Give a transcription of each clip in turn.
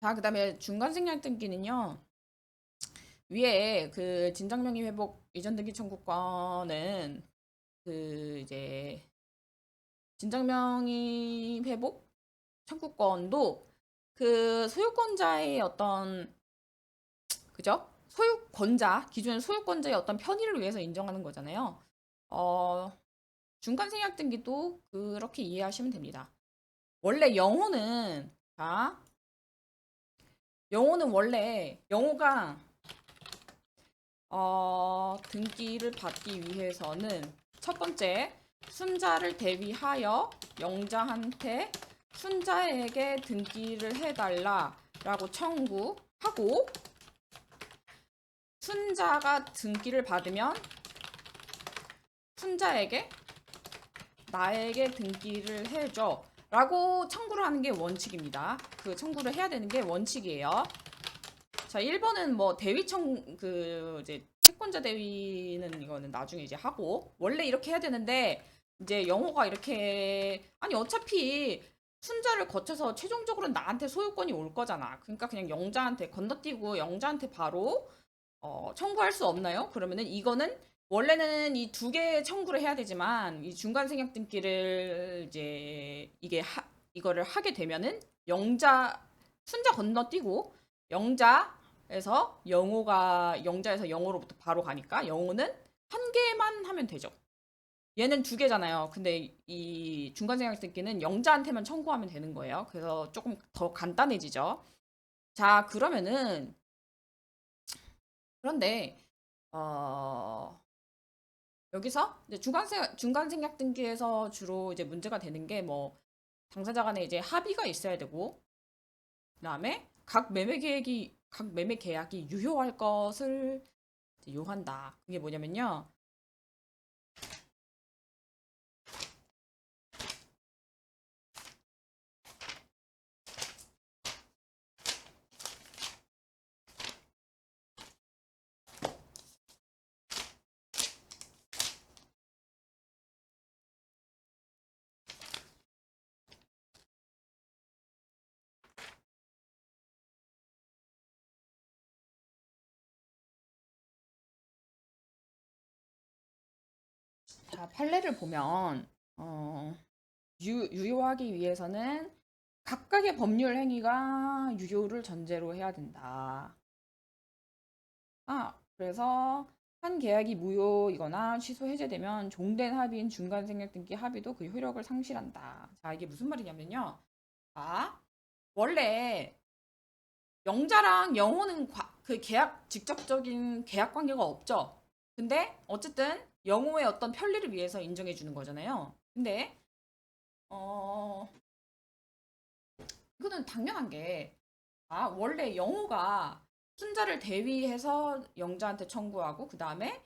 자, 그다음에 중간 생략 등기는요. 위에 그 진정명의 회복 이전 등기 청구권은 그 이제 진정명의 회복 청구권도 그 소유권자의 어떤 그죠? 소유권자 기존의 소유권자의 어떤 편의를 위해서 인정하는 거잖아요. 어, 중간 생략 등기도 그렇게 이해하시면 됩니다. 원래 영호는 원래 영호가 등기를 받기 위해서는 첫 번째 순자를 대위하여 영자한테 순자에게 등기를 해달라라고 청구하고 순자가 등기를 받으면 순자에게 나에게 등기를 해줘 라고 청구를 하는 게 원칙입니다. 그 청구를 해야 되는 게 원칙이에요. 자, 1번은 뭐 이제 채권자 대위는 이거는 나중에 이제 하고 원래 이렇게 해야 되는데 이제 영호가 이렇게 아니 어차피 순자를 거쳐서 최종적으로 나한테 소유권이 올 거잖아. 그러니까 그냥 영자한테 건너뛰고 영자한테 바로 청구할 수 없나요? 그러면은 이거는 원래는 이 두 개 청구를 해야 되지만 이 중간 생략 등기를 이제 이거를 하게 되면은 영자 순자 건너뛰고 영자에서 영자에서 영호로부터 바로 가니까 영호는 한 개만 하면 되죠. 얘는 두 개잖아요. 근데 이 중간 생략 등기는 영자한테만 청구하면 되는 거예요. 그래서 조금 더 간단해지죠. 자, 그런데 어, 여기서 이제 중간 생략 등기에서 주로 이제 문제가 되는 게 뭐 당사자 간에 이제 합의가 있어야 되고 그다음에 각 매매 계약이 유효할 것을 이제 요한다. 그게 뭐냐면요. 자, 판례를 보면 유효하기 위해서는 각각의 법률 행위가 유효를 전제로 해야 된다. 그래서 한 계약이 무효이거나 취소 해제되면 종된 합의인 중간 생략 등기 합의도 그 효력을 상실한다. 자, 이게 무슨 말이냐면요. 아, 원래 영자랑 영호는 그 직접적인 계약 관계가 없죠. 근데 어쨌든 영호의 어떤 편리를 위해서 인정해 주는 거잖아요. 근데 어, 이거는 당연한 게 원래 영호가 순자를 대위해서 영자한테 청구하고 그다음에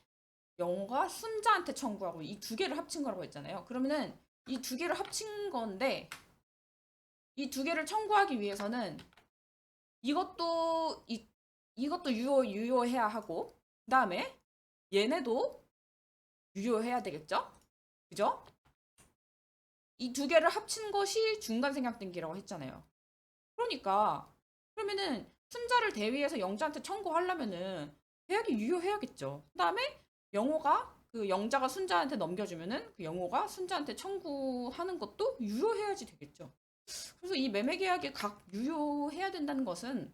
영호가 순자한테 청구하고 이 두 개를 합친 거라고 했잖아요. 그러면은 이 두 개를 합친 건데 이 두 개를 청구하기 위해서는 이것도 이것도 유효해야 하고 그다음에 얘네도 유효해야 되겠죠? 그죠? 이 두 개를 합친 것이 중간 생략등기라고 했잖아요. 그러니까 그러면은 순자를 대위해서 영자한테 청구하려면은 계약이 유효해야겠죠. 그다음에 영호가 그 영자가 순자한테 넘겨주면은 그 영호가 순자한테 청구하는 것도 유효해야지 되겠죠. 그래서 이 매매 계약이 각 유효해야 된다는 것은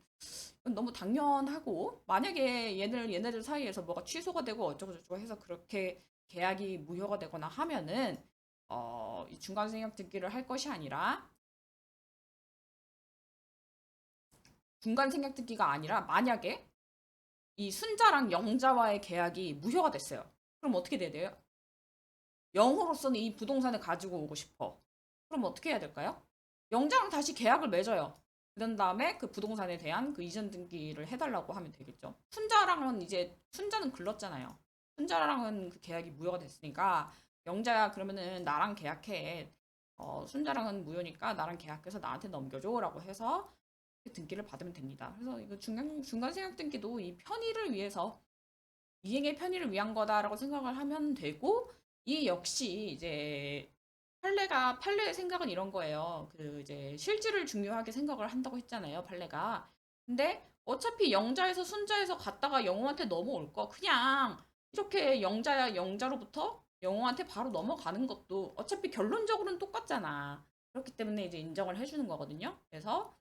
너무 당연하고 만약에 얘네들 사이에서 뭐가 취소가 되고 어쩌고저쩌고 해서 그렇게 계약이 무효가 되거나 하면은 이 중간 생략 등기를 할 것이 아니라 중간 생략 등기가 아니라 만약에 이 순자랑 영자와의 계약이 무효가 됐어요. 그럼 어떻게 돼야 돼요? 영호로서는 이 부동산을 가지고 오고 싶어. 그럼 어떻게 해야 될까요? 영자랑 다시 계약을 맺어요. 그런 다음에 그 부동산에 대한 그 이전 등기를 해달라고 하면 되겠죠. 순자랑은 이제 순자는 글렀잖아요. 순자랑은 그 계약이 무효가 됐으니까 영자야 그러면은 나랑 계약해. 순자랑은 무효니까 나랑 계약해서 나한테 넘겨줘라고 해서 등기를 받으면 됩니다. 그래서 이거 중간 생략 등기도 이 편의를 위해서 이행의 편의를 위한 거다라고 생각을 하면 되고 이 역시 이제 판례의 생각은 이런 거예요. 그 이제 실질을 중요하게 생각을 한다고 했잖아요. 판례가. 근데 어차피 영자에서 순자에서 갔다가 영웅한테 넘어올 거 그냥 이렇게 영자야 영자로부터 영웅한테 바로 넘어가는 것도 어차피 결론적으로는 똑같잖아. 그렇기 때문에 이제 인정을 해주는 거거든요. 그래서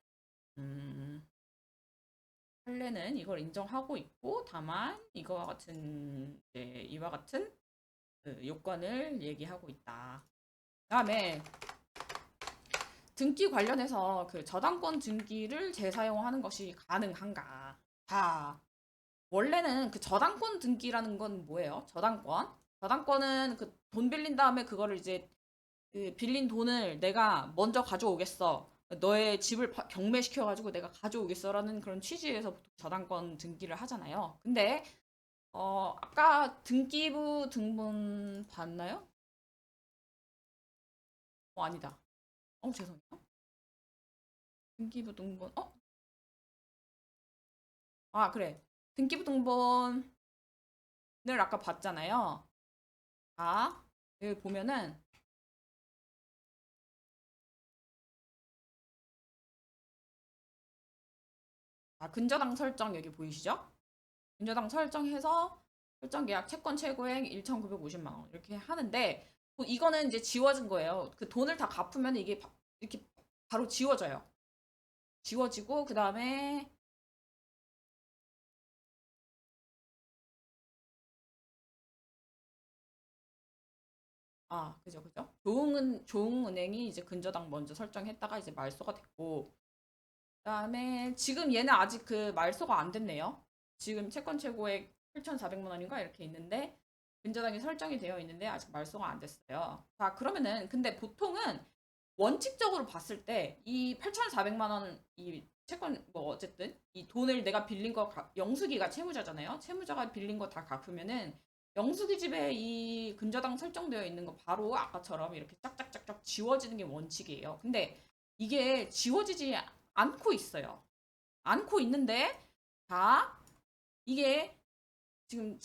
판례는 이걸 인정하고 있고 다만 이거와 같은 이와 같은 그 요건을 얘기하고 있다. 그다음에 등기 관련해서 그 저당권 등기를 재사용하는 것이 가능한가? 자, 원래는 그 저당권 등기라는 건 뭐예요? 저당권. 저당권은 그 돈 빌린 다음에 그거를 이제 그 빌린 돈을 내가 먼저 가져오겠어. 너의 집을 경매시켜가지고 내가 가져오겠어라는 그런 취지에서 보통 저당권 등기를 하잖아요. 근데 아까 등기부 등본 봤나요? 아니다. 죄송해요. 등기부 등본 그래. 등기부 등본을 아까 봤잖아요. 자, 여기 보면은 근저당 설정 여기 보이시죠? 근저당 설정해서 설정 계약 채권 최고액 1,950만 원 이렇게 하는데 이거는 이제 지워진 거예요. 그 돈을 다 갚으면 이게 이렇게 바로 지워져요. 지워지고 그다음에 그죠, 그죠. 조흥은행이 이제 근저당 먼저 설정했다가 이제 말소가 됐고, 그다음에 지금 얘는 아직 그 말소가 안 됐네요. 지금 채권 최고액 8,400만 원인가 이렇게 있는데, 근저당이 설정이 되어 있는데 아직 말소가 안 됐어요. 자, 그러면은 근데 보통은 원칙적으로 봤을 때 이 8,400만 원 이 채권 뭐 어쨌든 이 돈을 내가 빌린 거 영수기가 채무자잖아요. 채무자가 빌린 거 다 갚으면은 영수기 집에 이 근저당 설정되어 있는 거 바로 아까처럼 이렇게 짝짝짝짝 지워지는 게 원칙이에요. 근데 이게 지워지지 않고 있어요. 않고 있는데 자 이게 지금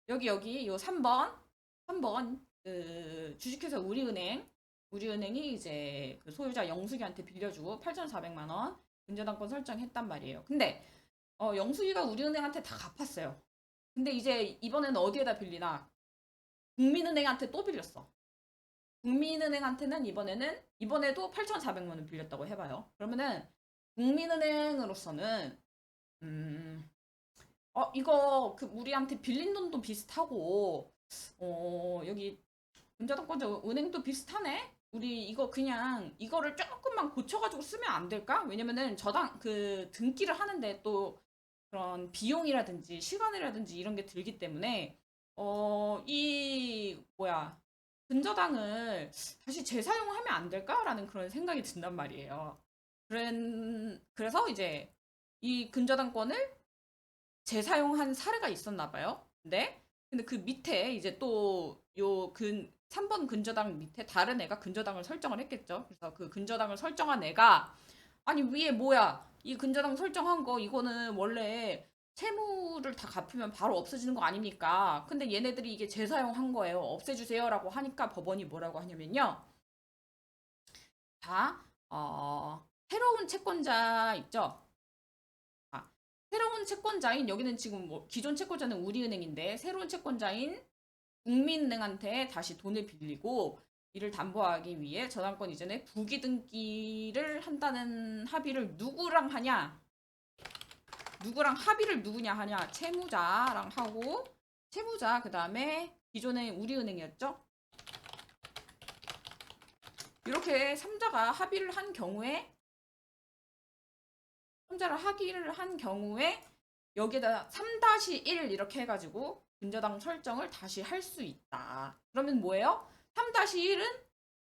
여기 요 3번 그 주식회사 우리은행이 이제 그 소유자 영숙이한테 빌려주고 8,400만 원 근저당권 설정했단 말이에요. 근데 영숙이가 우리은행한테 다 갚았어요. 근데 이제 이번에는 어디에다 빌리나? 국민은행한테 또 빌렸어. 국민은행한테는 이번에도 8,400만 원 빌렸다고 해봐요. 그러면은 국민은행으로서는 이거 그 우리한테 빌린 돈도 비슷하고 여기 근저당권자 은행도 비슷하네. 우리 이거 그냥 이거를 조금만 고쳐가지고 쓰면 안 될까? 왜냐면은 저당 그 등기를 하는데 또 그런 비용이라든지 시간이라든지 이런 게 들기 때문에 이 뭐야 근저당을 다시 재사용하면 안 될까라는 그런 생각이 든단 말이에요. 그래서 이제 이 근저당권을 재사용한 사례가 있었나 봐요. 근데 그 밑에 이제 또 요 3번 근저당 밑에 다른 애가 근저당을 설정을 했겠죠. 그래서 그 근저당을 설정한 애가 아니 위에 뭐야 이 근저당 설정한 거 이거는 원래 채무를 다 갚으면 바로 없어지는 거 아닙니까? 근데 얘네들이 이게 재사용한 거예요. 없애주세요라고 하니까 법원이 뭐라고 하냐면요. 자, 새로운 채권자 있죠? 새로운 채권자인 여기는 지금 뭐 기존 채권자는 우리은행인데 새로운 채권자인 국민은행한테 다시 돈을 빌리고 이를 담보하기 위해 저당권 이전에 부기 등기를 한다는 합의를 누구랑 하냐? 누구랑 합의를 누구냐 하냐? 채무자랑 하고 채무자 그다음에 기존의 우리은행이었죠? 이렇게 3자가 합의를 한 경우에 3자를 합의를 한 경우에 여기에다 3-1 이렇게 해가지고 근저당 설정을 다시 할 수 있다. 그러면 뭐예요? 3-1은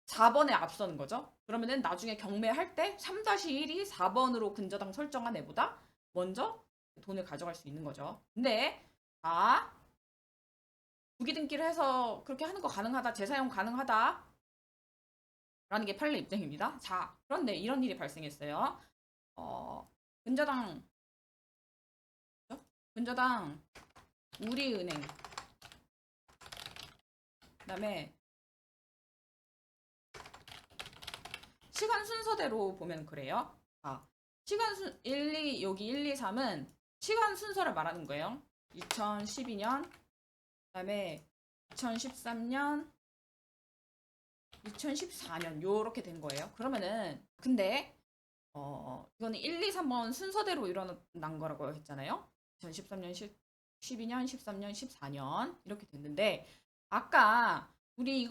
4번에 앞서는 거죠. 그러면은 나중에 경매할 때 3-1이 4번으로 근저당 설정한 애보다 먼저 돈을 가져갈 수 있는 거죠. 근데 부기 등기를 해서 그렇게 하는 거 가능하다, 재사용 가능하다 라는 게 판례 입장입니다. 자, 그런데 이런 일이 발생했어요. 어, 근저당 우리은행. 그다음에 시간 순서대로 보면 그래요. 시간 1, 2, 여기 1, 2, 3은 시간 순서를 말하는 거예요. 2012년, 그다음에 2013년, 2014년 요렇게 된 거예요. 그러면은 근데 이거는 1, 2, 3번 순서대로 일어난 거라고 했잖아요. 2013년, 12년, 13년, 14년 이렇게 됐는데 아까 우리 이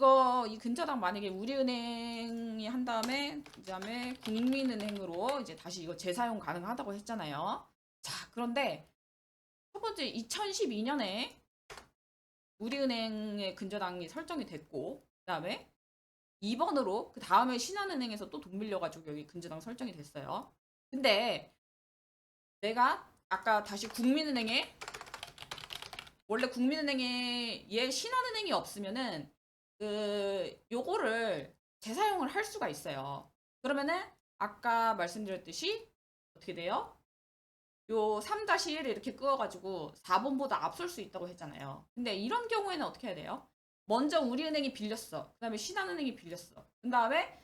근저당 만약에 우리은행이 한 다음에 그다음에 국민은행으로 이제 다시 이거 재사용 가능하다고 했잖아요. 자, 그런데 첫 번째 2012년에 우리은행의 근저당이 설정이 됐고 그다음에 2번으로 그 다음에 신한은행에서 또 돈 빌려가지고 여기 근저당 설정이 됐어요. 근데 내가 아까 다시 국민은행에 원래 국민은행에 얘 신한은행이 없으면은 요거를 재사용을 할 수가 있어요. 그러면은 아까 말씀드렸듯이 어떻게 돼요? 요 3-1 이렇게 끄어가지고 4번보다 앞설 수 있다고 했잖아요. 근데 이런 경우에는 어떻게 해야 돼요? 먼저 우리은행이 빌렸어. 그 다음에 신한은행이 빌렸어. 그 다음에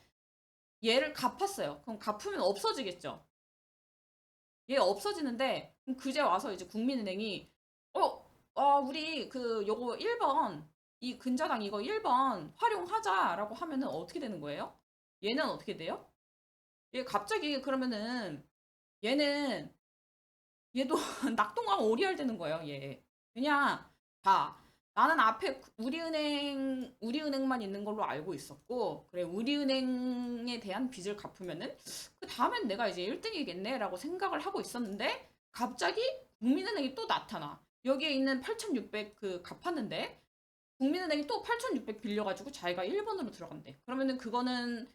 얘를 갚았어요. 그럼 갚으면 없어지겠죠. 얘 없어지는데 그럼 그제 와서 이제 국민은행이 우리 요거 1번 이 근저당 이거 1번 활용하자라고 하면은 어떻게 되는 거예요? 얘는 어떻게 돼요? 얘 갑자기 그러면은 얘는 얘도 낙동강 오리알 되는 거예요, 얘. 그냥 자, 나는 앞에 우리은행만 있는 걸로 알고 있었고, 그래, 우리은행에 대한 빚을 갚으면은, 그 다음엔 내가 이제 1등이겠네라고 생각을 하고 있었는데, 갑자기 국민은행이 또 나타나. 여기에 있는 8,600 갚았는데, 국민은행이 또 8,600 빌려가지고 자기가 1번으로 들어간대. 그러면은 그거는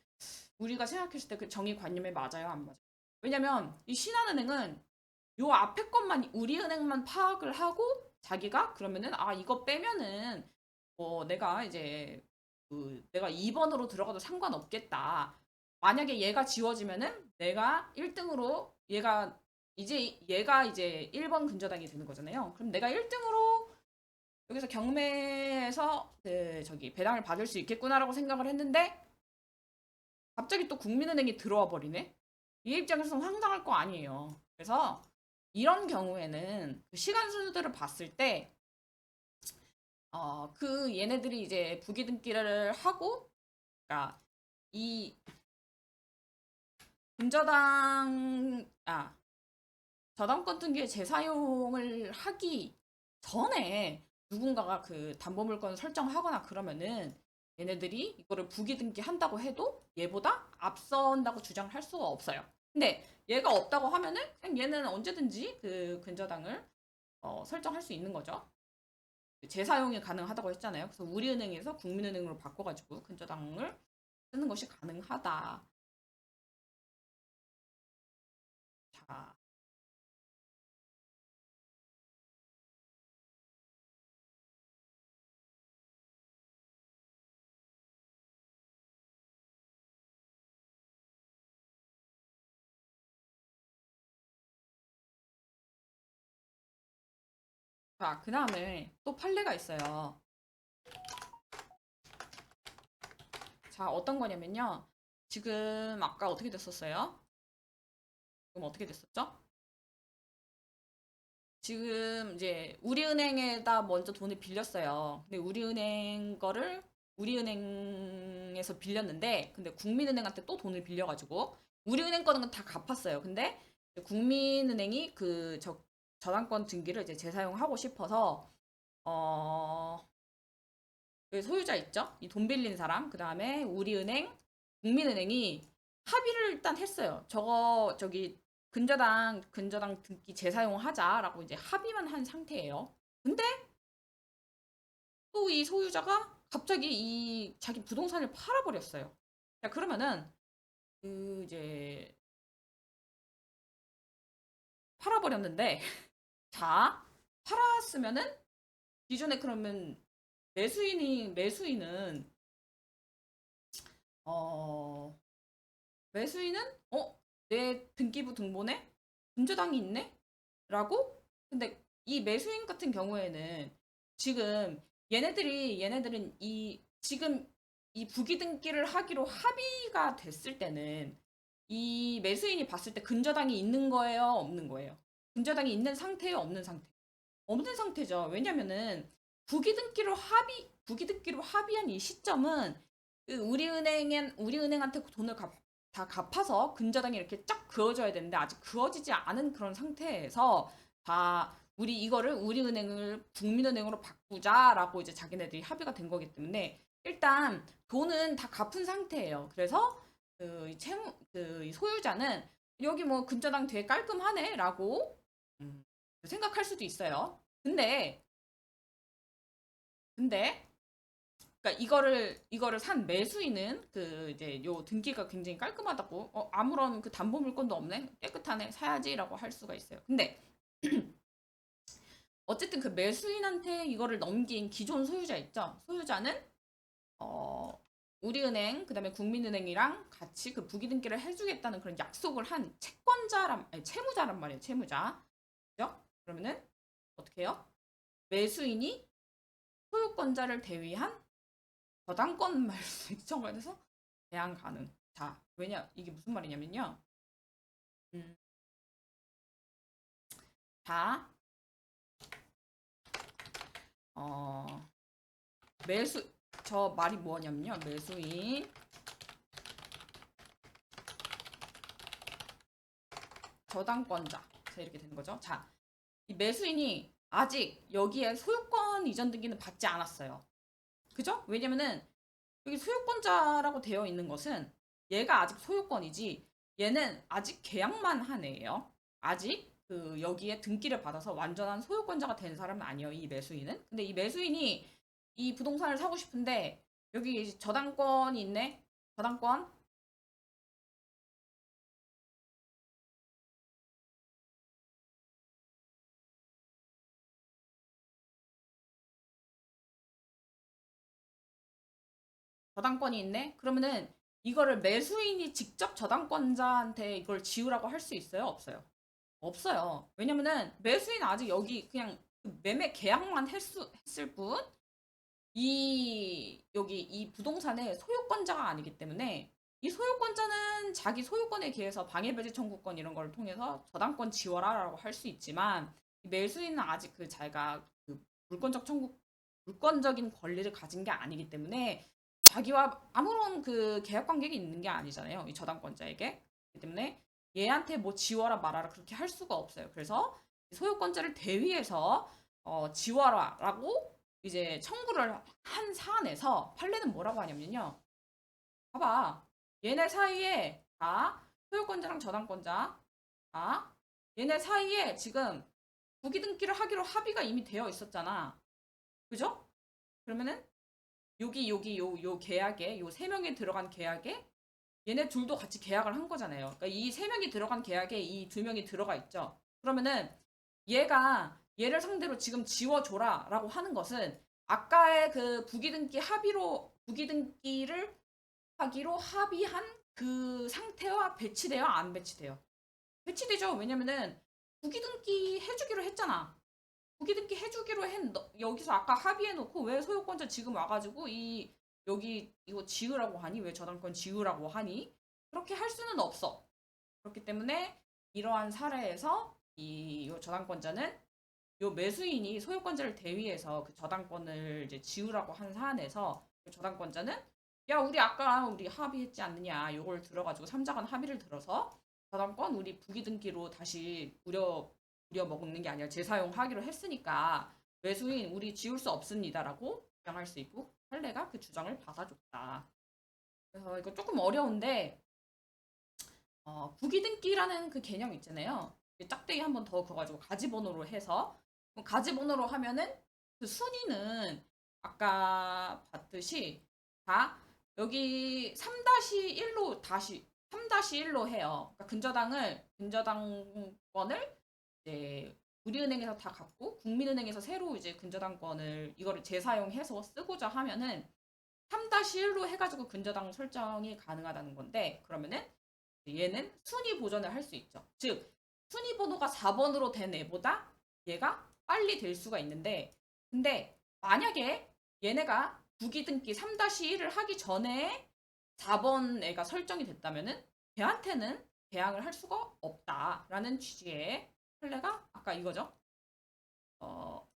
우리가 생각했을 때 그 정의관념에 맞아요, 안 맞아요? 왜냐면 이 신한은행은 요 앞에 것만 우리은행만 파악을 하고 자기가 그러면은 이거 빼면은 내가 이제 내가 2번으로 들어가도 상관없겠다. 만약에 얘가 지워지면은 내가 1등으로 얘가 이제 1번 근저당이 되는 거잖아요. 그럼 내가 1등으로 여기서 경매에서 저기 배당을 받을 수 있겠구나라고 생각을 했는데 갑자기 또 국민은행이 들어와 버리네. 이 입장에서 황당할 거 아니에요. 그래서 이런 경우에는 그 시간 순서대로 봤을 때, 얘네들이 이제 부기등기를 하고, 그러니까 이 저당권 등기의 재사용을 하기 전에 누군가가 그 담보물건을 설정하거나 그러면은 얘네들이 이거를 부기등기 한다고 해도 얘보다 앞선다고 주장할 수가 없어요. 근데 얘가 없다고 하면은 그냥 얘는 언제든지 그 근저당을 설정할 수 있는 거죠. 재사용이 가능하다고 했잖아요. 그래서 우리은행에서 국민은행으로 바꿔가지고 근저당을 쓰는 것이 가능하다. 자, 그 다음에 또 판례가 있어요. 자, 어떤 거냐면요. 지금 아까 어떻게 됐었어요? 지금 어떻게 됐었죠? 지금 이제 우리은행에다 먼저 돈을 빌렸어요. 근데 우리은행에서 빌렸는데 근데 국민은행한테 또 돈을 빌려가지고 우리은행 거는 다 갚았어요. 근데 국민은행이 저당권 등기를 이제 재사용하고 싶어서 어 그 소유자 있죠? 이 돈 빌린 사람, 그 다음에 우리은행, 국민은행이 합의를 일단 했어요. 저기 근저당 등기 재사용하자라고 이제 합의만 한 상태예요. 근데 또 이 소유자가 갑자기 이 자기 부동산을 팔아버렸어요. 자, 그러면은 이제 팔아버렸는데 자, 팔았으면은 기존에 그러면 매수인은 어 매수인은 내 등기부 등본에 근저당이 있네? 라고? 근데 이 매수인 같은 경우에는 지금 얘네들은 지금 이 부기등기를 하기로 합의가 됐을 때는 이 매수인이 봤을 때 근저당이 있는 거예요, 없는 거예요? 근저당이 있는 상태예요, 없는 상태? 없는 상태죠. 왜냐면은 부기등기로 합의한 이 시점은 그 우리은행한테 돈을 다 갚아서 근저당이 이렇게 쫙 그어져야 되는데 아직 그어지지 않은 그런 상태에서 다 이거를 우리은행을 국민은행으로 바꾸자라고 이제 자기네들이 합의가 된 거기 때문에 일단 돈은 다 갚은 상태예요. 그래서 이 소유자는 여기 뭐 근저당 되게 깔끔하네라고 생각할 수도 있어요. 근데 그러니까 이거를 산 매수인은 그 이제 요 등기가 굉장히 깔끔하다고 아무런 그 담보 물건도 없네 깨끗하네 사야지라고 할 수가 있어요. 근데 어쨌든 그 매수인한테 이거를 넘긴 기존 소유자 있죠. 소유자는 어 우리은행 그다음에 국민은행이랑 같이 그 부기등기를 해주겠다는 그런 약속을 한 채무자란 말이에요. 채무자. 그죠? 그러면은 어떻게 해요? 매수인이 소유권자를 대위한 저당권 말소 청구에 대해서 제한 가능. 자, 이게 무슨 말이냐면요. 음, 자, 어, 매수, 저 말이 뭐냐면요. 매수인, 저당권자. 자, 이렇게 되는 거죠. 자, 이 매수인이 아직 여기에 소유권 이전 등기는 받지 않았어요. 그죠? 왜냐면은 여기 소유권자라고 되어 있는 것은 얘가 아직 소유권이지 얘는 아직 계약만 한 애예요. 아직 그 여기에 등기를 받아서 완전한 소유권자가 된 사람은 아니에요. 이 매수인은. 근데 이 매수인이 이 부동산을 사고 싶은데 여기 저당권이 있네. 저당권. 저당권이 있네. 그러면은 이거를 매수인이 직접 저당권자한테 이걸 지우라고 할 수 있어요? 없어요? 없어요. 왜냐면은 매수인 아직 여기 그냥 그 매매 계약만 했을 뿐 여기 이 부동산의 소유권자가 아니기 때문에 이 소유권자는 자기 소유권에 기해서 방해배제 청구권 이런 걸 통해서 저당권 지워라라고 할 수 있지만 이 매수인은 아직 그 자기가 그 물권적인 권리를 가진 게 아니기 때문에 자기와 아무런 그 계약 관계가 있는 게 아니잖아요. 이 저당권자에게. 그렇기 때문에 얘한테 뭐 지워라 말아라 그렇게 할 수가 없어요. 그래서 소유권자를 대위해서 지워라라고 이제 청구를 한 사안에서 판례는 뭐라고 하냐면요. 봐봐. 얘네 사이에 소유권자랑 저당권자 얘네 사이에 지금 부기등기를 하기로 합의가 이미 되어 있었잖아. 그죠? 그러면은 요 계약에 요 세 명이 들어간 계약에 얘네 둘도 같이 계약을 한 거잖아요. 그러니까 이 세 명이 들어간 계약에 이 두 명이 들어가 있죠. 그러면은 얘를 상대로 지금 지워줘라라고 하는 것은 아까의 그 부기등기를 하기로 합의한 그 상태와 배치돼요, 안 배치돼요? 배치되죠. 왜냐면은 부기등기 해주기로 했잖아. 부기등기 해주기로 여기서 아까 합의해놓고 왜 소유권자 지금 와가지고 여기 이거 지으라고 하니? 왜 저당권 지으라고 하니? 그렇게 할 수는 없어. 그렇기 때문에 이러한 사례에서 이 저당권자는 요 매수인이 소유권자를 대위해서 그 저당권을 이제 지우라고 한 사안에서 그 저당권자는 야 우리 아까 우리 합의했지 않느냐 요걸 들어가지고 삼자간 합의를 들어서 저당권 우리 부기등기로 다시 우려 먹는 게 아니라 재사용하기로 했으니까 매수인 우리 지울 수 없습니다라고 주장할 수 있고 판례가 그 주장을 받아줬다. 그래서 이거 조금 어려운데 부기등기라는 그 개념 있잖아요. 짝대기 한 번 더 그어가지고 가지번호로 해서 가지번호로 하면은 그 순위는 아까 봤듯이 다 여기 3-1로 다시 3-1로 해요. 그러니까 근저당권을 이제 우리은행에서 다 갚고 국민은행에서 새로 이제 근저당권을 이거를 재사용해서 쓰고자 하면은 3-1로 해가지고 근저당 설정이 가능하다는 건데 그러면은 얘는 순위 보전을 할 수 있죠. 즉 순위 번호가 4번으로 된 애보다 얘가 빨리 될 수가 있는데, 근데 만약에 얘네가 부기 등기 3-1을 하기 전에 4번 애가 설정이 됐다면은 걔한테는 대항을 할 수가 없다라는 취지의 판례가 아까 이거죠. 어,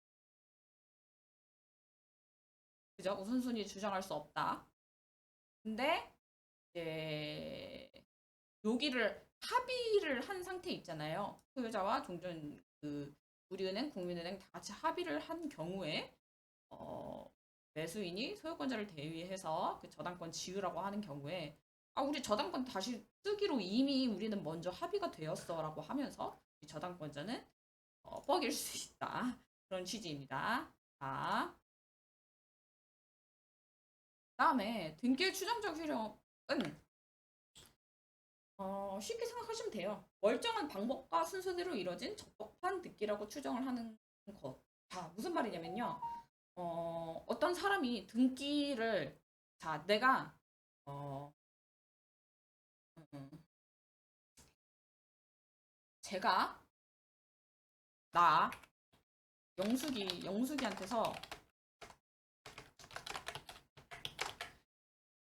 그죠? 우선순위 주장할 수 없다. 근데 이제 여기를 합의를 한 상태 있잖아요. 소유자와 종전 그 우리은행, 국민은행 다 같이 합의를 한 경우에 매수인이 소유권자를 대위해서 그 저당권 지으라고 하는 경우에 우리 저당권 다시 쓰기로 이미 우리는 먼저 합의가 되었어라고 하면서 이 저당권자는 뻐길 수 있다. 그런 취지입니다. 자, 다음에 등기의 추정적 효력은 쉽게 생각하시면 돼요. 멀쩡한 방법과 순서대로 이뤄진 적법한 등기라고 추정을 하는 것. 자, 무슨 말이냐면요. 어떤 사람이 등기를, 자, 내가, 어, 음, 제가, 나, 영숙이한테서,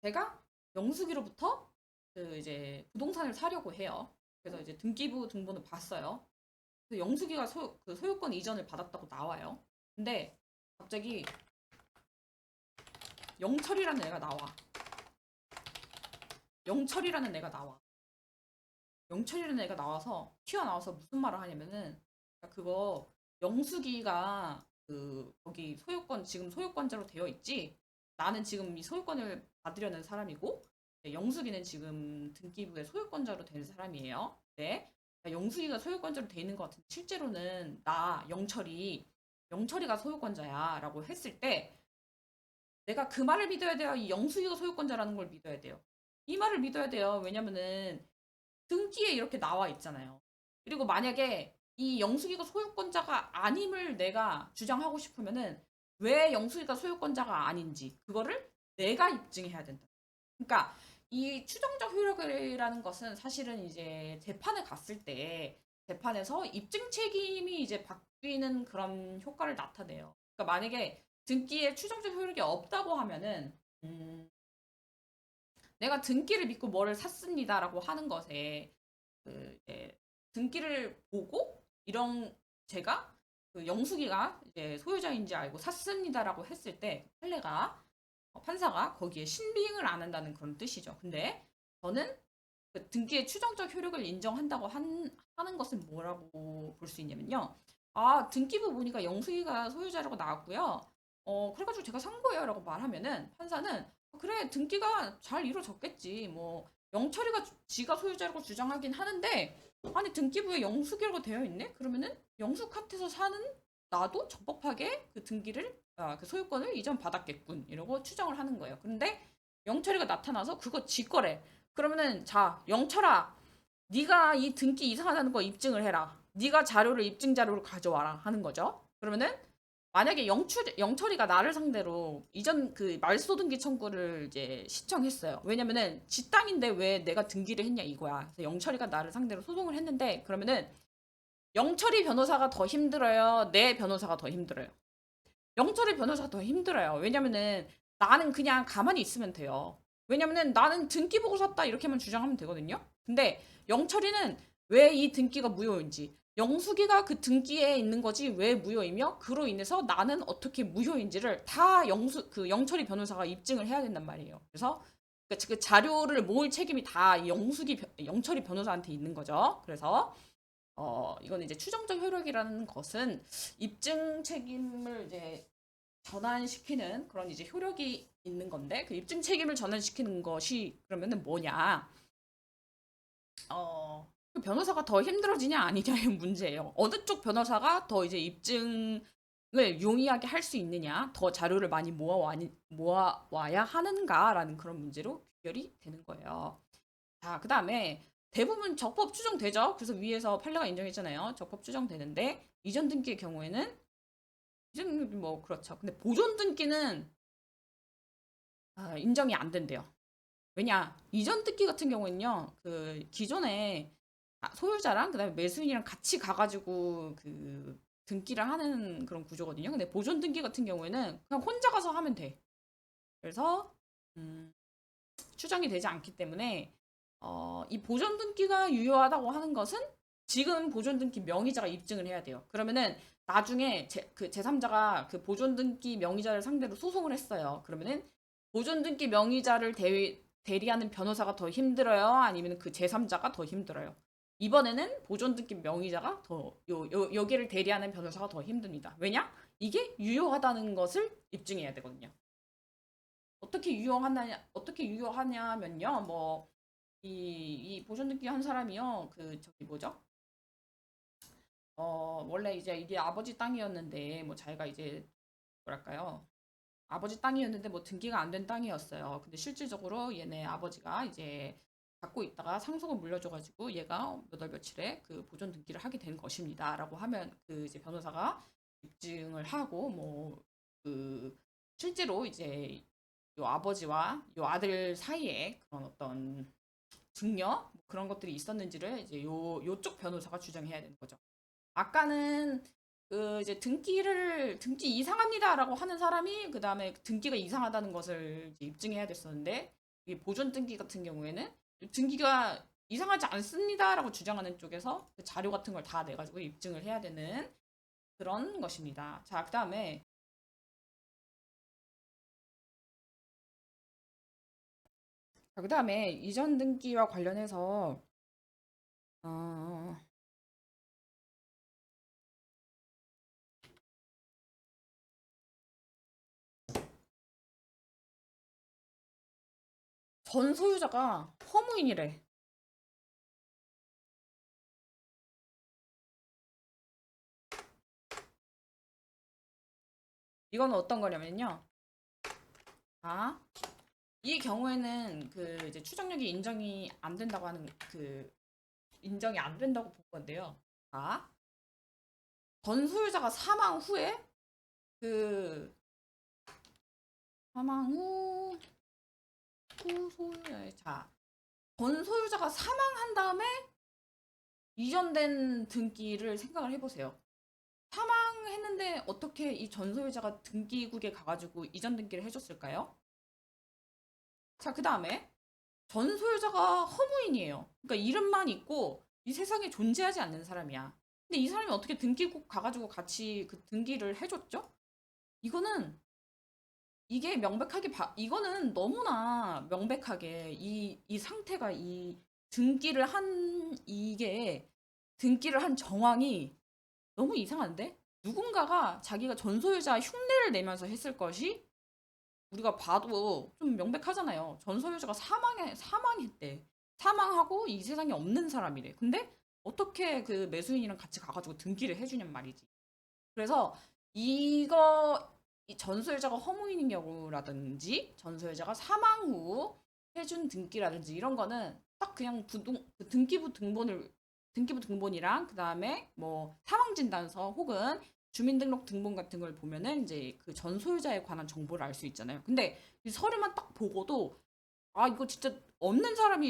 제가 영숙이로부터 그 이제 부동산을 사려고 해요. 그래서 이제 등기부 등본을 봤어요. 그래서 영숙이가 그 소유권 이전을 받았다고 나와요. 근데 갑자기 영철이라는 애가 나와. 영철이라는 애가 나와. 영철이라는 애가 나와서 튀어나와서 무슨 말을 하냐면은 그거 영숙이가 그 거기 소유권 지금 소유권자로 되어 있지. 나는 지금 이 소유권을 받으려는 사람이고 영숙이는 지금 등기부의 소유권자로 된 사람이에요. 네. 영숙이가 소유권자로 돼 있는 것 같은데 실제로는 나 영철이가 소유권자야라고 했을 때 내가 그 말을 믿어야 돼요. 이 영숙이가 소유권자라는 걸 믿어야 돼요. 이 말을 믿어야 돼요. 왜냐면은 등기에 이렇게 나와 있잖아요. 그리고 만약에 이 영숙이가 소유권자가 아님을 내가 주장하고 싶으면은 왜 영숙이가 소유권자가 아닌지 그거를 내가 입증해야 된다. 그러니까 이 추정적 효력이라는 것은 사실은 이제 재판에 갔을 때 재판에서 입증 책임이 이제 바뀌는 그런 효과를 나타내요. 그러니까 만약에 등기에 추정적 효력이 없다고 하면은 내가 등기를 믿고 뭐를 샀습니다라고 하는 것에 그 이제 등기를 보고 이런 제가 그 영숙이가 이제 소유자인지 알고 샀습니다라고 했을 때 판사가 거기에 신빙을 안 한다는 그런 뜻이죠. 근데 저는 그 등기의 추정적 효력을 인정한다고 하는 것은 뭐라고 볼 수 있냐면요. 등기부 보니까 영숙이가 소유자라고 나왔고요. 그래가지고 제가 산 거예요라고 말하면은 판사는 그래 등기가 잘 이루어졌겠지. 뭐 영철이가 지가 소유자라고 주장하긴 하는데 아니 등기부에 영숙이라고 되어 있네? 그러면은 영숙한테서 사는 나도 적법하게 그 등기를 그 소유권을 이전 받았겠군 이러고 추정을 하는 거예요. 그런데 영철이가 나타나서 그거 지 거래. 그러면은 자 영철아 네가 이 등기 이상하다는 거 입증을 해라. 네가 자료를 입증 자료를 가져와라 하는 거죠. 그러면은 만약에 영철이가 나를 상대로 이전 그 말소 등기 청구를 이제 신청했어요. 왜냐면은 지 땅인데 왜 내가 등기를 했냐 이거야. 그래서 영철이가 나를 상대로 소송을 했는데 그러면은 영철이 변호사가 더 힘들어요. 내 변호사가 더 힘들어요. 영철이 변호사가 더 힘들어요. 왜냐면은 나는 그냥 가만히 있으면 돼요. 왜냐면은 나는 등기 보고 샀다 이렇게만 주장하면 되거든요. 근데 영철이는 왜 이 등기가 무효인지 영숙이가 그 등기에 있는 거지 왜 무효이며 그로 인해서 나는 어떻게 무효인지를 다 영철이 변호사가 입증을 해야 된단 말이에요. 그래서 그 자료를 모을 책임이 다 영철이 변호사한테 있는 거죠. 그래서 이거는 이제 추정적 효력이라는 것은 입증 책임을 이제 전환시키는 그런 이제 효력이 있는 건데 그 입증 책임을 전환시키는 것이 그러면은 뭐냐? 그 변호사가 더 힘들어지냐 아니냐의 문제예요. 어느 쪽 변호사가 더 이제 입증을 용이하게 할 수 있느냐, 더 자료를 많이 모아와야 하는가라는 그런 문제로 귀결이 되는 거예요. 자, 그 다음에 대부분 적법 추정되죠. 그래서 위에서 판례가 인정했잖아요. 적법 추정되는데 이전 등기의 경우에는 이전 뭐 그렇죠. 근데 보존 등기는 인정이 안 된대요. 왜냐 이전 등기 같은 경우에는요. 그 기존에 소유자랑 그다음에 매수인이랑 같이 가가지고 그 등기를 하는 그런 구조거든요. 근데 보존 등기 같은 경우에는 그냥 혼자 가서 하면 돼. 그래서 추정이 되지 않기 때문에 이 보존 등기가 유효하다고 하는 것은 지금 보존 등기 명의자가 입증을 해야 돼요. 그러면은 나중에 그 제3자가 그 보존 등기 명의자를 상대로 소송을 했어요. 그러면은 보존 등기 명의자를 대리하는 변호사가 더 힘들어요? 아니면 그 제3자가 더 힘들어요? 이번에는 보존 등기 명의자가 여기를 대리하는 변호사가 더 힘듭니다. 왜냐? 이게 유효하다는 것을 입증해야 되거든요. 어떻게 유효하냐면요. 뭐, 이 보존 등기 한 사람이요. 저기 뭐죠? 원래 이제 이게 아버지 땅이었는데, 뭐 자기가 이제, 뭐랄까요. 아버지 땅이었는데 뭐 등기가 안 된 땅이었어요. 근데 실질적으로 얘네 아버지가 이제 갖고 있다가 상속을 물려줘가지고 얘가 몇 월 며칠에 그 보존 등기를 하게 된 것입니다. 라고 하면 그 이제 변호사가 입증을 하고 뭐 그 실제로 이제 요 아버지와 요 아들 사이에 그런 어떤 증여 뭐 그런 것들이 있었는지를 이제 요쪽 변호사가 주장해야 되는 거죠. 아까는 그 이제 등기 이상합니다라고 하는 사람이 그 다음에 등기가 이상하다는 것을 이제 입증해야 됐었는데 이 보존 등기 같은 경우에는 등기가 이상하지 않습니다라고 주장하는 쪽에서 그 자료 같은 걸 다 내가지고 입증을 해야 되는 그런 것입니다. 자, 그다음에 이전 등기와 관련해서 어, 전 소유자가 허무인이래. 이건 어떤 거냐면요. 아, 이 경우에는 그 이제 추정력이 인정이 안 된다고 하는 인정이 안 된다고 본 건데요. 아, 전 소유자가 사망 후에 그 사망 후 소유자 전 소유자가 사망한 다음에 이전된 등기를 생각을 해보세요. 사망했는데 어떻게 이 전 소유자가 등기국에 가가지고 이전 등기를 해줬을까요? 자, 그 다음에 전 소유자가 허무인이에요. 그러니까 이름만 있고 이 세상에 존재하지 않는 사람이야. 근데 이 사람이 어떻게 등기국 가가지고 같이 그 등기를 해줬죠? 이거는 이게 이거는 너무나 명백하게 이 상태가 등기를 한 정황이 너무 이상한데? 누군가가 자기가 전소유자 흉내를 내면서 했을 것이 우리가 봐도 좀 명백하잖아요. 전소유자가 사망했대. 사망하고 이 세상에 없는 사람이래. 근데 어떻게 그 매수인이랑 같이 가가지고 등기를 해주냔 말이지. 그래서 이거 이 전소유자가 허무인 경우라든지 전소유자가 사망 후 해준 등기라든지 이런 거는 딱 그냥 그 등기부 등본이랑 그 다음에 뭐 사망진단서 혹은 주민등록 등본 같은 걸 보면은 이제 그 전소유자에 관한 정보를 알 수 있잖아요. 근데 이 서류만 딱 보고도 아 이거 진짜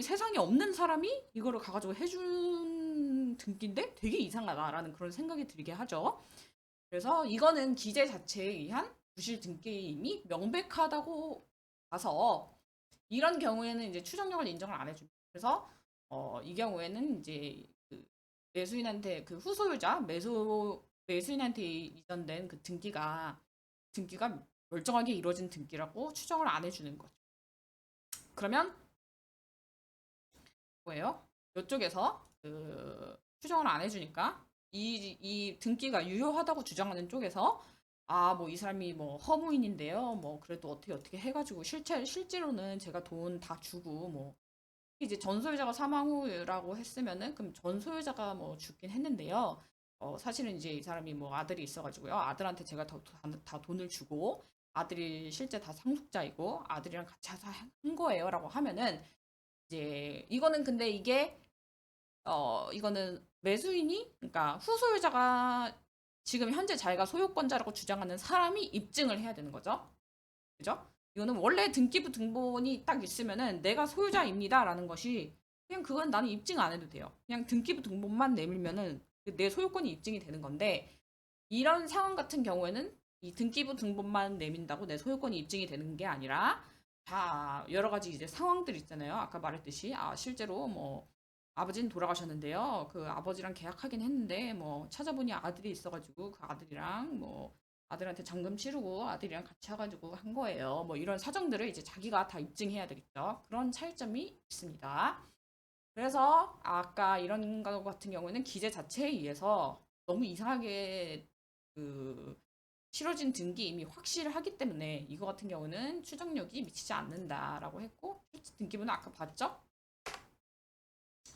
세상에 없는 사람이 이거를 가가지고 해준 등기인데 되게 이상하다라는 그런 생각이 들게 하죠. 그래서 이거는 기재 자체에 의한 부실 등기임이 명백하다고 봐서 이런 경우에는 이제 추정력을 인정을 안 해줍니다. 그래서 이 경우에는 이제 그 매수인한테 그 후소유자 매수인한테 이전된 그 등기가 멀쩡하게 이루어진 등기라고 추정을 안 해주는 거죠. 그러면 뭐예요? 이쪽에서 그 추정을 안 해주니까 이 등기가 유효하다고 주장하는 쪽에서 아, 뭐 이 사람이 뭐 허무인인데요. 뭐 그래도 어떻게 해가지고 실제로는 제가 돈 다 주고 뭐 이제 전소유자가 사망 후라고 했으면은 그럼 전소유자가 뭐 죽긴 했는데요. 사실은 이제 이 사람이 뭐 아들이 있어가지고요. 아들한테 제가 다 돈을 주고 아들이 실제 다 상속자이고 아들이랑 같이 한 거예요라고 하면은 이제 이거는 근데 이거는 매수인이 그러니까 후소유자가 지금 현재 자기가 소유권자라고 주장하는 사람이 입증을 해야 되는 거죠. 그죠? 이거는 원래 등기부 등본이 딱 있으면은 내가 소유자입니다라는 것이 그냥 그건 나는 입증 안 해도 돼요. 그냥 등기부 등본만 내밀면은 내 소유권이 입증이 되는 건데 이런 상황 같은 경우에는 이 등기부 등본만 내민다고 내 소유권이 입증이 되는 게 아니라 다 여러 가지 이제 상황들 있잖아요. 아까 말했듯이 실제로 뭐 아버지는 돌아가셨는데요. 그 아버지랑 계약하긴 했는데 뭐 찾아보니 아들이 있어가지고 그 아들이랑 뭐 아들한테 잔금 치르고 아들이랑 같이 해가지고 한 거예요. 뭐 이런 사정들을 이제 자기가 다 입증해야 되겠죠. 그런 차이점이 있습니다. 그래서 아까 이런 거 같은 경우에는 기재 자체에 의해서 너무 이상하게 그 실어진 등기 이미 확실하기 때문에 이거 같은 경우는 추정력이 미치지 않는다라고 했고 실제 등기부는 아까 봤죠?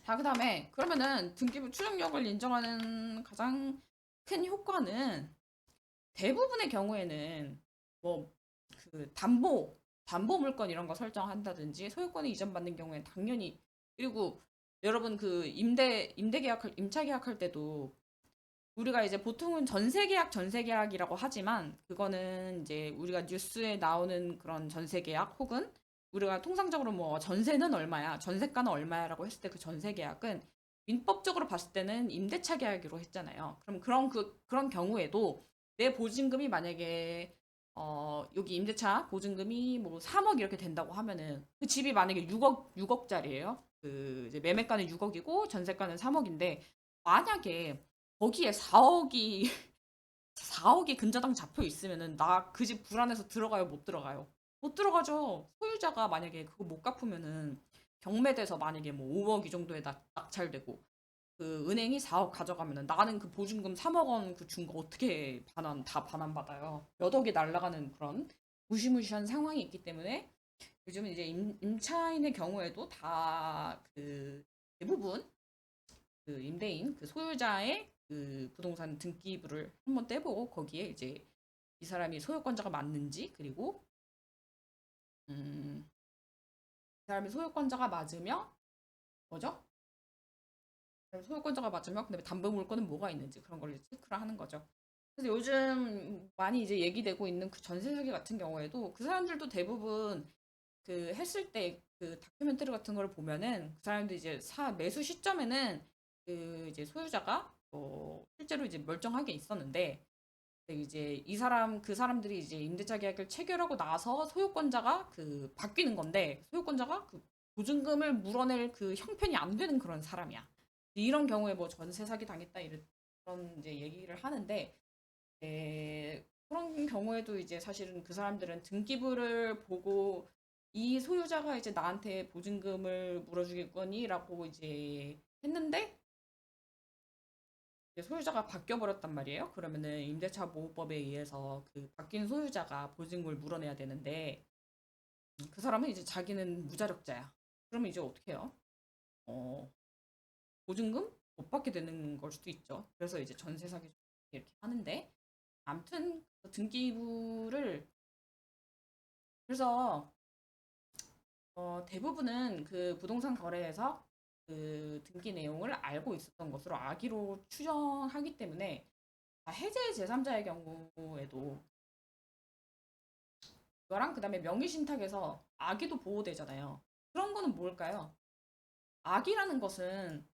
자, 그다음에 그러면은 등기부 추정력을 인정하는 가장 큰 효과는 대부분의 경우에는 뭐 그 담보 물건 이런 거 설정한다든지 소유권을 이전받는 경우엔 당연히 그리고 여러분 그 임대 계약할 임차 계약할 때도 우리가 이제 보통은 전세 계약이라고 하지만 그거는 이제 우리가 뉴스에 나오는 그런 전세 계약 혹은 우리가 통상적으로 뭐 전세는 얼마야, 전세가는 얼마야라고 했을 때 그 전세 계약은 민법적으로 봤을 때는 임대차 계약으로 했잖아요. 그럼 그런 경우에도 내 보증금이 만약에 여기 임대차 보증금이 뭐 3억 이렇게 된다고 하면은 그 집이 만약에 6억짜리예요. 그 이제 매매가는 6억이고 전세가는 3억인데 만약에 거기에 4억이 4억이 근저당 잡혀 있으면은 나 그 집 불안해서 들어가요, 못 들어가요? 못 들어가죠. 소유자가 만약에 그거 못 갚으면은 경매돼서 만약에 뭐 5억 이 정도에 낙찰되고 그 은행이 4억 가져가면은 나는 그 보증금 3억 원 그 준 거 어떻게 다 반환받아요. 몇 억이 날라가는 그런 무시무시한 상황이 있기 때문에 요즘은 이제 임차인의 경우에도 다 그 대부분 그 임대인 그 소유자의 그 부동산 등기부를 한번 떼보고 거기에 이제 이 사람이 소유권자가 맞는지 그리고 이 사람이 소유권자가 맞으며 뭐죠? 소유권자가 맞으며 그다음에 담보 물건은 뭐가 있는지 그런 걸 이제 체크를 하는 거죠. 그래서 요즘 많이 이제 얘기되고 있는 그 전세 사기 같은 경우에도 그 사람들도 대부분 그 했을 때 그 다큐멘터리 같은 걸 보면은 그 사람들 이제 매수 시점에는 그 이제 소유자가 실제로 이제 멀쩡하게 있었는데 이제 그 사람들이 이제 임대차 계약을 체결하고 나서 소유권자가 그 바뀌는 건데 소유권자가 그 보증금을 물어낼 그 형편이 안 되는 그런 사람이야. 이런 경우에 뭐 전세 사기 당했다 이런 그런 이제 얘기를 하는데 그런 경우에도 이제 사실은 그 사람들은 등기부를 보고 이 소유자가 이제 나한테 보증금을 물어주겠거니라고 이제 했는데 이제 소유자가 바뀌어 버렸단 말이에요. 그러면은 임대차 보호법에 의해서 그 바뀐 소유자가 보증금을 물어내야 되는데 그 사람은 이제 자기는 무자력자야. 그러면 이제 어떻게 해요? 어, 보증금 못 받게 되는 걸 수도 있죠. 그래서 이제 전세 사기 이렇게 하는데 아무튼 그 등기부를 그래서 대부분은 그 부동산 거래에서 그 등기 내용을 알고 있었던 것으로 아기로 추정하기 때문에 해제 제3자의 경우에도 그거랑 그다음에 명의신탁에서 아기도 보호되잖아요. 그런 거는 뭘까요? 아기라는 것은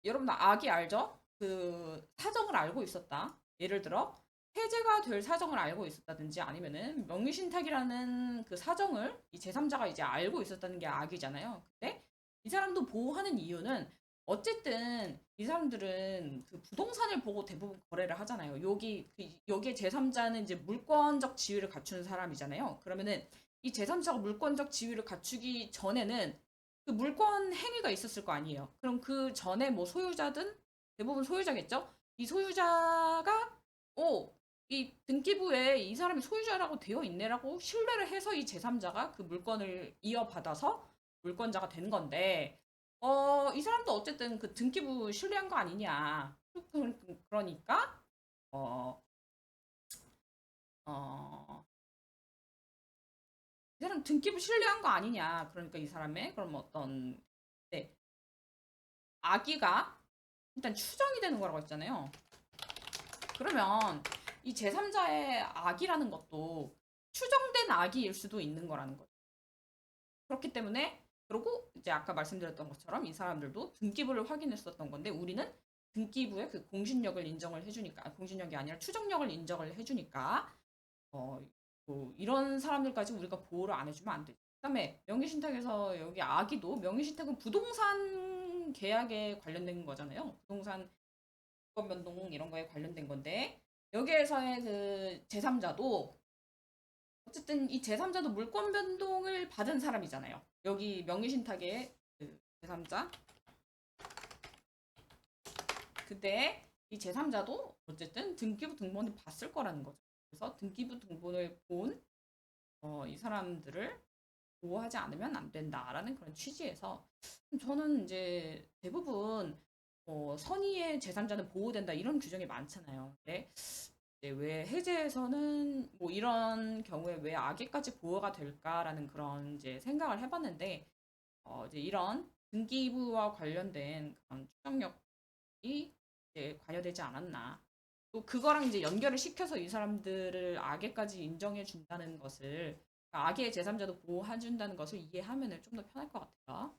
여러분 아기 알죠? 그 사정을 알고 있었다. 예를 들어 해제가 될 사정을 알고 있었다든지 아니면은 명의신탁이라는 그 사정을 이 제3자가 이제 알고 있었다는 게 악이잖아요. 근데 이 사람도 보호하는 이유는 어쨌든 이 사람들은 그 부동산을 보고 대부분 거래를 하잖아요. 여기에 제3자는 이제 물권적 지위를 갖추는 사람이잖아요. 그러면은 이 제3자가 물권적 지위를 갖추기 전에는 그 물권 행위가 있었을 거 아니에요. 그럼 그 전에 뭐 소유자든 대부분 소유자겠죠? 이 소유자가 이 등기부에 이 사람이 소유자라고 되어 있네라고 신뢰를 해서 이 제3자가 그 물건을 이어받아서 물권자가 된 건데 이 사람도 어쨌든 그 등기부 신뢰한 거 아니냐. 그러니까 어, 어, 이 사람 등기부 신뢰한 거 아니냐. 그러니까 이 사람의 그럼 어떤 네, 악의가 일단 추정이 되는 거라고 했잖아요. 그러면 이 제3자의 악이라는 것도 추정된 악의일 수도 있는 거라는 거죠. 그렇기 때문에 그리고 이제 아까 말씀드렸던 것처럼 이 사람들도 등기부를 확인했었던 건데 우리는 등기부의 그 공신력을 인정을 해주니까, 공신력이 아니라 추정력을 인정을 해주니까, 뭐 이런 사람들까지 우리가 보호를 안 해주면 안 되죠. 그다음에 명의신탁에서 여기 아기도, 명의신탁은 부동산 계약에 관련된 거잖아요. 부동산 물권 변동 이런 거에 관련된 건데, 여기에서의 그 제3자도 어쨌든 이 제3자도 물권 변동을 받은 사람이잖아요. 여기 명의신탁의 그 제3자. 근데 이 제3자도 어쨌든 등기부 등본을 봤을 거라는 거죠. 그래서 등기부 등본을 본 이 사람들을 보호하지 않으면 안 된다라는 그런 취지에서 저는 이제 대부분 선의의 제3자는 보호된다 이런 규정이 많잖아요. 근데 이제 왜 해제에서는 뭐 이런 경우에 왜 아기까지 보호가 될까라는 그런 이제 생각을 해봤는데 이제 이런 등기부와 관련된 그런 추정력이 이제 관여되지 않았나. 또 그거랑 이제 연결을 시켜서 이 사람들을 악에까지 인정해 준다는 것을, 그러니까 악의 제3자도 보호해 준다는 것을 이해하면 좀 더 편할 것 같아요.